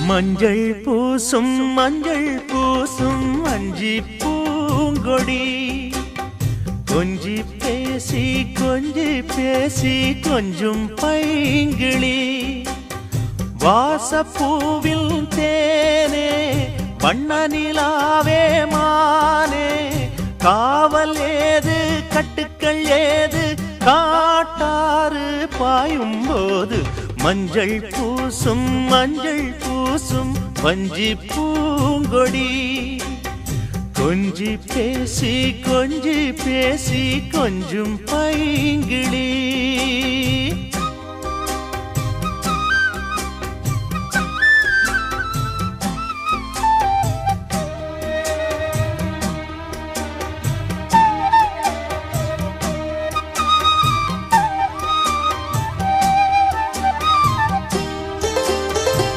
மஞ்சள் பூசும் அஞ்சி பூங்கொடி கொஞ்சி பேசி கொஞ்சும் பைங்கிளி வாசப்பூவில் தேனே வண்ண நிலாவே மானே காவல் ஏது கட்டுக்கள் ஏது காட்டாறு பாயும் போது மஞ்சள் பூசும் வஞ்சி பூங்கொடி கொஞ்சி பேசி கொஞ்சும் பைங்கிளி